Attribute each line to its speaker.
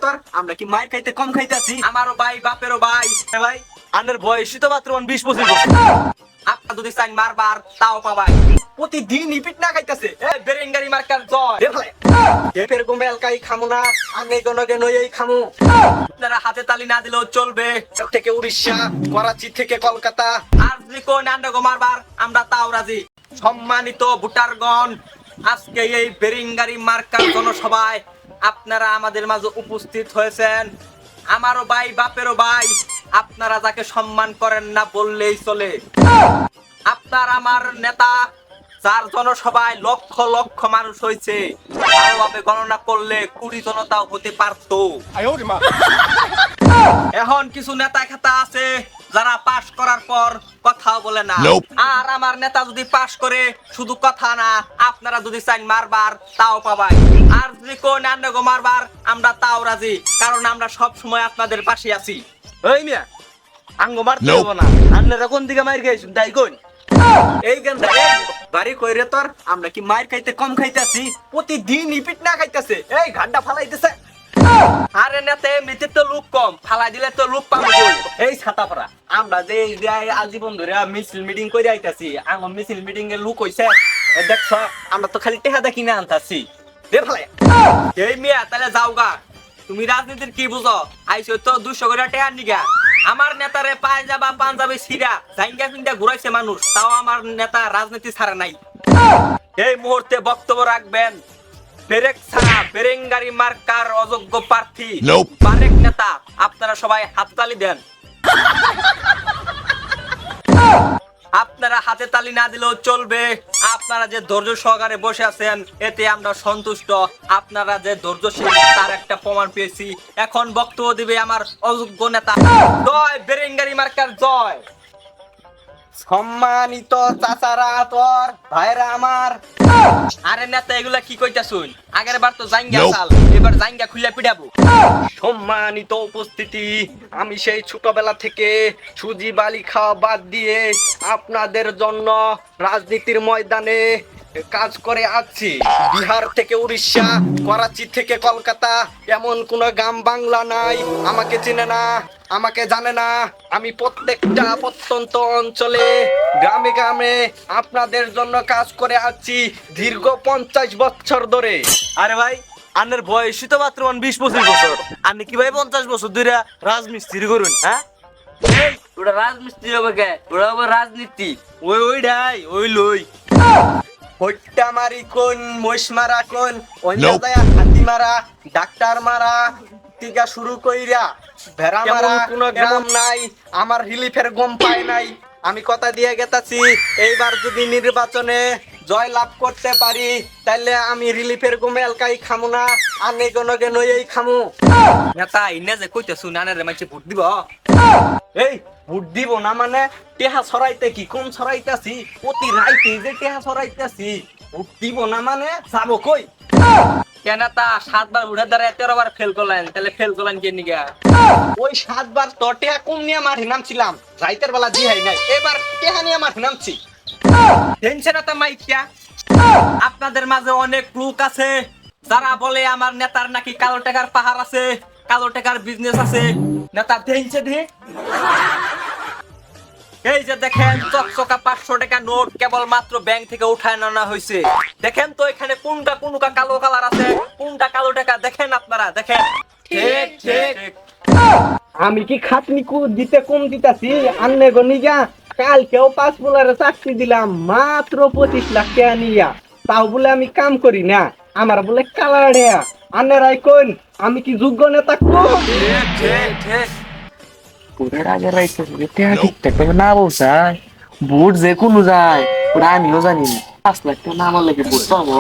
Speaker 1: তোর আমরা কি মার খাইতে কম খাইতেছি? আমারও ভাই বাপেরও ভাই। ভাই আনের বয়সই তো মাত্র 20-25 বছর। আপনার যদি চাই মারবার তাও পাবাই। প্রতিদিন ইপিট না খাইতেছে। বেরেঙ্গারি মার্কার জয় এফের গোমেলকাই খামু না, আগে গনগে নই খামু। আপনারা হাতে তালি না দিলেও চলবে। থেকে উড়িষ্যা, করাচি থেকে কলকাতা, আর যদি কোন আন্ডাগো মারবার আমরা তাও রাজি। সম্মানিত ভোটারগণ, আজকে এই বেরেঙ্গারি মার্কার জনসভায় আপনারা আমাদের মাঝে উপস্থিত হয়েছেন। আমারও ভাই বাপেরও ভাই। আপনারা যাকে সম্মান করেন না বললেই চলে। আপনার আমার নেতা, যার জনসভায় লক্ষ লক্ষ মানুষ হয়েছে, ভালোভাবে গণনা করলে 20 জনতাও হতে পারত। এখন কিছু নেতা খেতা আছে যারা পাশ করার পর কথাও বলে না। আর আমার নেতা যদি পাশ করে শুধু কথা না, আপনারা যদি চান মারবার তাও পাবাই। আর যদি কোন আন্ডাগো মারবার আমরা তাও রাজি, কারণ আমরা সব সময় আপনাদের পাশে আছি। ওই মিয়া আঙ্গো মারতে দেব না, আপনারা কোন দিকে মার খাইছেন তাই কোন? এই গেন্দা বাড়ি কইরে তোর আমরা কি মার খাইতে কম খাইতেছি? প্রতিদিন ইপিট না খাইতেছে, এই ঘাড্ডা ফালাইতেছে। আরে নেতে এমনিতে তো লোক কম, ফালাই দিলে তো লোক পাবো। এই ছাতাপড়া আমরা যে আজীবন ধরে মিছিল মিটিং করে আইতাছি, আমার মিছিল মিটিং এর লোক হইছে দেখছ, আমরা তো খালি টেহা দেখি না আনতাছি। দে ফালাই এই মিয়া তাহলে যাওগা। তুমি রাজনীতির কি বুঝো? আইছো তো 200 করে টেহার নিগা। আমার নেতারে পায়জামা পাঞ্জাবি ছিড়া জাইঙ্গা পিঙ্গা ঘুরাইছে মানুষ, তাও আমার নেতা রাজনীতি ছাড়া নাই। এই মুহূর্তে বক্তব্য রাখবেন পেরেক ছাড়া বেরেঙ্গারি মার্কার অযোগ্য প্রার্থী পারেক নেতা। আপনারা সবাই হাততালি দেন। আপনারা হাতে তালি না দিলেও চলবে। আপনারা যে ধৈর্য সহকারে বসে আছেন এতে আমরা সন্তুষ্ট। আপনারা যে ধৈর্যশীল তার একটা প্রমাণ পেয়েছি। এখন বক্তব্য দিবে আমার অযোগ্য নেতা। জয় বেরেঙ্গারি মার্কার জয়। সম্মানিত চাচারা তোর ভাইরা আমার। আরে নেতা এগুলা কি কইতাছুন? আগের বার তো জাঙ্গা চাল, এবার জাঙ্গা খুলে পিটাবো। সম্মানিত উপস্থিতি, আমি সেই ছোটবেলা থেকে সুজি বালি খাওয়া বাদ দিয়ে আপনাদের জন্য রাজনীতির ময়দানে কাজ করে আসছি। বিহার থেকে উড়িষ্যা, করাচি থেকে কলকাতা, এমন কোন গ্রাম বাংলা নাই আমাকে চিনে না, আমাকে জানে না। আমি প্রত্যেকটা প্রত্যন্ত অঞ্চলে গ্রামে গ্রামে আপনাদের জন্য কাজ করে আসছি দীর্ঘ 50 বছর ধরে। আরে ভাই আনের বয়সই তো মাত্র 20-25 বছর। আপনি কি ভাই 50 বছর ধরে রাজমিস্ত্রি করুন? হ্যাঁ ওটা রাজমিস্ত্রি হবে কে? ওটা হবে রাজনীতি। ওইটাই ওই লই হইটা মারি কোন, মহিষ মারা কোন, হাতি মারা, ডাক্তার মারা টিকা শুরু কইরা ভেড়া মারা কোন গ্রাম নাই আমার রিলিফের গম পায় নাই। আমি কথা দিয়ে গেতাছি এইবার যদি নির্বাচনে জয় লাভ করতে পারি তাহলে আমি রিলিফের গমে এলকাই খামু না, আনে গনগে নই খামু। নেতা ইনে যে কইতেছু নানের মাইছে ভোট দিব। এই ভোট দিব না মানে টেহা ছড়াইতে কি কম ছড়াইতাছি? প্রতি রাইতে যে টেহা ছড়াইতাছি, ভোট দিব না মানে যাবো কই? কেনাতা 7 বার উঠার দ্বারা 13 বার ফেল করলেন, তাহলে ফেল করলেন কে নিগা? ওই 7 বার তো টেহা কম নিয়ে মাঠে নামছিলাম, রাইতের বেলা জিহাই নাই, এবার টেহা নিয়ে মাঠে নামছি। টেনশন না মাইকিয়া। আপনাদের মাঝে অনেক লোক আছে যারা বলে আমার নেতার নাকি কালো টাকার পাহাড় আছে, কালো টাকার বিজনেস আছে। নেতা দেখছে দে এই যে দেখেন চকচকা 500 টাকা নোট কেবল মাত্র ব্যাংক থেকে উঠায় আনা হয়েছে। দেখেন তো এখানে কোনটা কোনটা কালো কালার আছে, কোনটা কালো টাকা দেখেন আপনারা দেখেন। ঠিক ঠিক আমি কি খাতনি দিতে কম দিতাছি? আন্নে গনিগা কালকেও 5 পোলারে চাকরি দিলাম মাত্র 25 লাখ টাকা নিয়া, তাও বলে আমি কাম করি না, আমার বলে কালার দেয়া। আন্নেরাই কোন আমি কি যোগ্য নেতা? ঠিক ঠিক ঠিক
Speaker 2: পুরের আগে রাইছে টেহা ঠিকঠাক ভাবে না বলছাই, ভোট যে কোনো যায় ওটা আমিও জানি না। 5 লাখ টাকা না আমার লাগে ভোট পাবো?